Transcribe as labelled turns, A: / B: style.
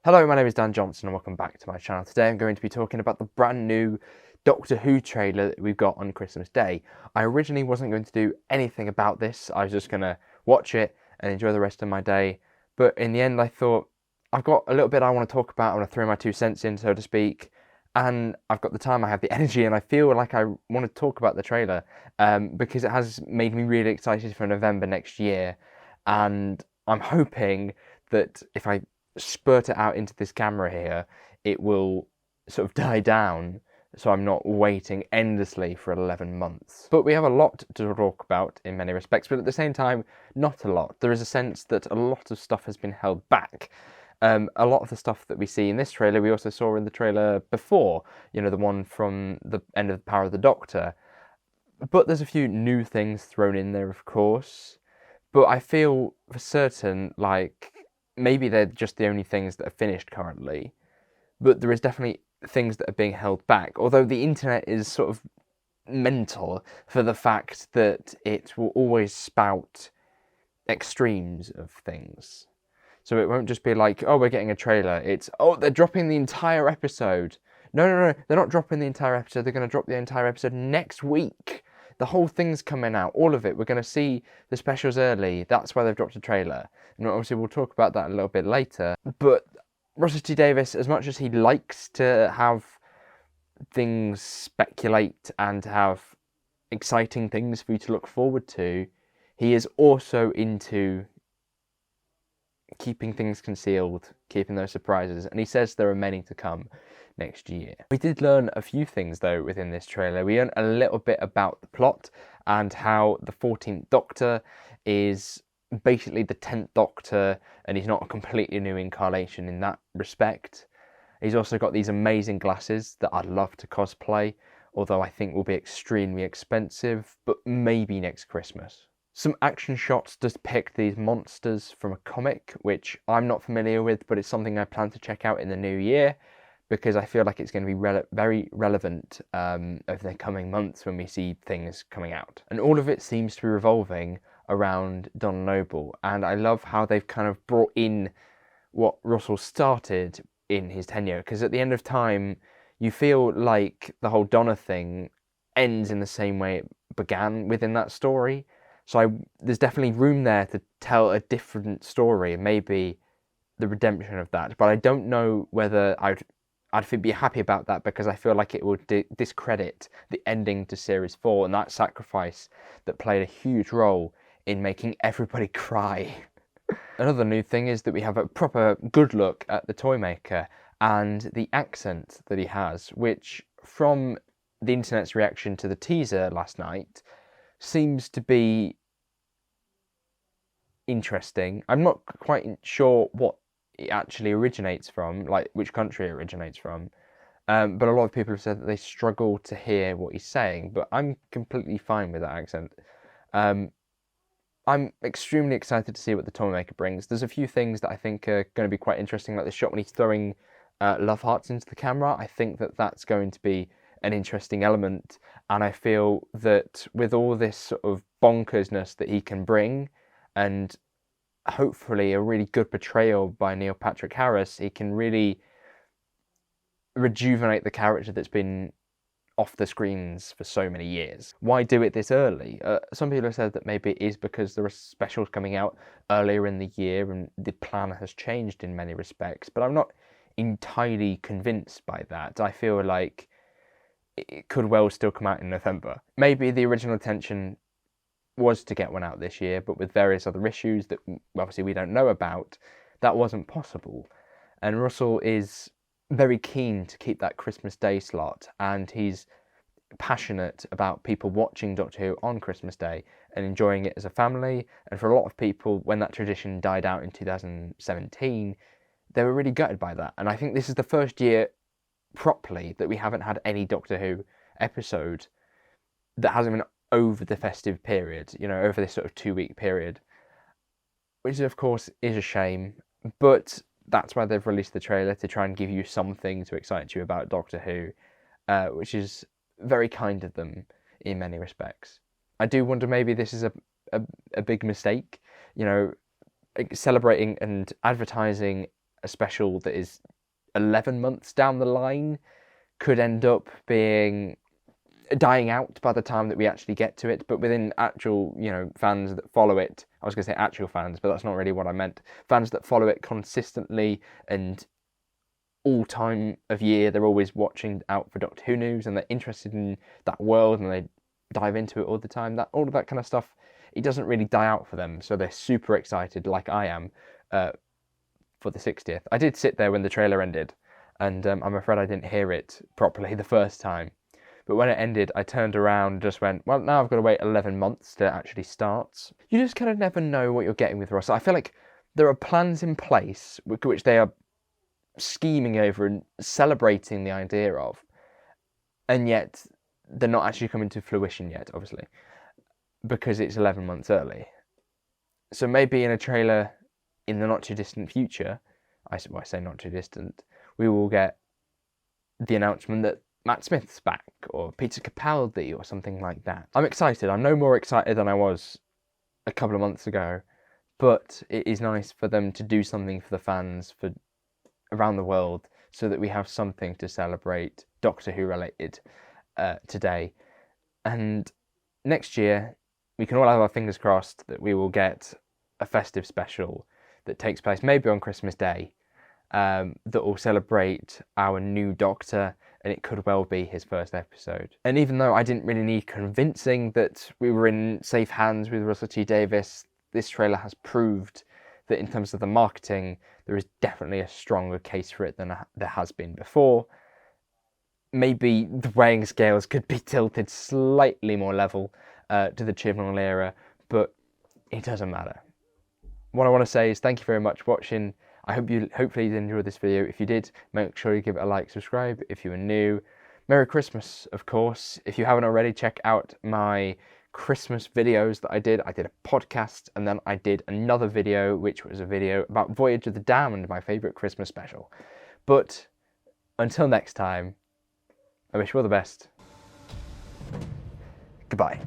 A: Hello, my name is Dan Johnson and welcome back to my channel. Today I'm going to be talking about the brand new Doctor Who trailer that we've got on Christmas Day. I originally wasn't going to do anything about this, I was just going to watch it and enjoy the rest of my day. But in the end I thought, I've got a little bit I want to talk about, I want to throw my 2 cents in, so to speak. And I've got the time, I have the energy, and I feel like I want to talk about the trailer because it has made me really excited for November next year. And I'm hoping that if I spurt it out into this camera here, it will sort of die down, so I'm not waiting endlessly for 11 months. But we have a lot to talk about in many respects, but at the same time, not a lot. There is a sense that a lot of stuff has been held back. A lot of the stuff that we see in this trailer, we also saw in the trailer before, you know, the one from the end of The Power of the Doctor. But there's a few new things thrown in there, of course. But I feel for certain, like, maybe they're just the only things that are finished currently, but there is definitely things that are being held back. Although the internet is sort of mental for the fact that it will always spout extremes of things. So it won't just be like, oh, we're getting a trailer. It's, oh, they're dropping the entire episode. No, they're not dropping the entire episode. They're going to drop the entire episode next week. The whole thing's coming out, all of it. We're going to see the specials early. That's why they've dropped a trailer. And obviously we'll talk about that a little bit later. But Russell T Davies, as much as he likes to have things speculate and have exciting things for you to look forward to, he is also into keeping things concealed, keeping those surprises. And he says there are many to come next year. We did learn a few things though within this trailer. We learned a little bit about the plot and how the 14th Doctor is basically the 10th Doctor, and he's not a completely new incarnation in that respect. He's also got these amazing glasses that I'd love to cosplay, although I think will be extremely expensive, but maybe next Christmas. Some action shots depict these monsters from a comic, which I'm not familiar with, but it's something I plan to check out in the new year, because I feel like it's going to be very relevant over the coming months when we see things coming out. And all of it seems to be revolving around Don Noble, and I love how they've kind of brought in what Russell started in his tenure, because at the end of time, you feel like the whole Donna thing ends in the same way it began within that story. So there's definitely room there to tell a different story, and maybe the redemption of that. But I don't know whether I'd be happy about that, because I feel like it would discredit the ending to Series 4 and that sacrifice that played a huge role in making everybody cry. Another new thing is that we have a proper good look at the Toymaker and the accent that he has, which from the internet's reaction to the teaser last night seems to be interesting. I'm not quite sure what it actually originates from, like which country it originates from, but a lot of people have said that they struggle to hear what he's saying, but I'm completely fine with that accent. I'm extremely excited to see what the Toymaker brings. There's a few things that I think are going to be quite interesting, like the shot when he's throwing love hearts into the camera. I think that that's going to be an interesting element, and I feel that with all this sort of bonkersness that he can bring, and hopefully a really good portrayal by Neil Patrick Harris, he can really rejuvenate the character that's been off the screens for so many years. Why do it this early? Some people have said that maybe it is because there are specials coming out earlier in the year and the plan has changed in many respects, but I'm not entirely convinced by that. I feel like it could well still come out in November. Maybe the original intention was to get one out this year, but with various other issues that obviously we don't know about, that wasn't possible. And Russell is very keen to keep that Christmas Day slot, and he's passionate about people watching Doctor Who on Christmas Day and enjoying it as a family. And for a lot of people, when that tradition died out in 2017, they were really gutted by that. And I think this is the first year properly that we haven't had any Doctor Who episode that hasn't been over the festive period, you know, over this sort of 2-week period, which of course is a shame, but that's why they've released the trailer, to try and give you something to excite you about Doctor Who, which is very kind of them in many respects. I do wonder, maybe this is a big mistake, you know, celebrating and advertising a special that is 11 months down the line could end up being dying out by the time that we actually get to it. But within actual, fans that follow it, I was going to say actual fans, but that's not really what I meant. Fans that follow it consistently and all time of year, they're always watching out for Doctor Who news, and they're interested in that world, and they dive into it all the time. All of that kind of stuff, it doesn't really die out for them. So they're super excited, like I am, for the 60th. I did sit there when the trailer ended, and I'm afraid I didn't hear it properly the first time. But when it ended, I turned around and just went, well, now I've got to wait 11 months till it actually starts. You just kind of never know what you're getting with Ross. I feel like there are plans in place which they are scheming over and celebrating the idea of, and yet they're not actually coming to fruition yet, obviously, because it's 11 months early. So maybe in a trailer in the not too distant future, I say not too distant, we will get the announcement that Matt Smith's back, or Peter Capaldi, or something like that. I'm excited. I'm no more excited than I was a couple of months ago, but it is nice for them to do something for the fans for around the world, so that we have something to celebrate Doctor Who related today. And next year, we can all have our fingers crossed that we will get a festive special that takes place maybe on Christmas Day, that will celebrate our new Doctor, and it could well be his first episode. And even though I didn't really need convincing that we were in safe hands with Russell T Davies, this trailer has proved that in terms of the marketing, there is definitely a stronger case for it than there has been before. Maybe the weighing scales could be tilted slightly more level to the Chibnall era, but it doesn't matter. What I want to say is thank you very much for watching. Hopefully you enjoyed this video. If you did, make sure you give it a like, subscribe if you are new. Merry Christmas, of course. If you haven't already, check out my Christmas videos that I did. I did a podcast, and then I did another video, which was a video about Voyage of the Damned, my favourite Christmas special. But until next time, I wish you all the best. Goodbye.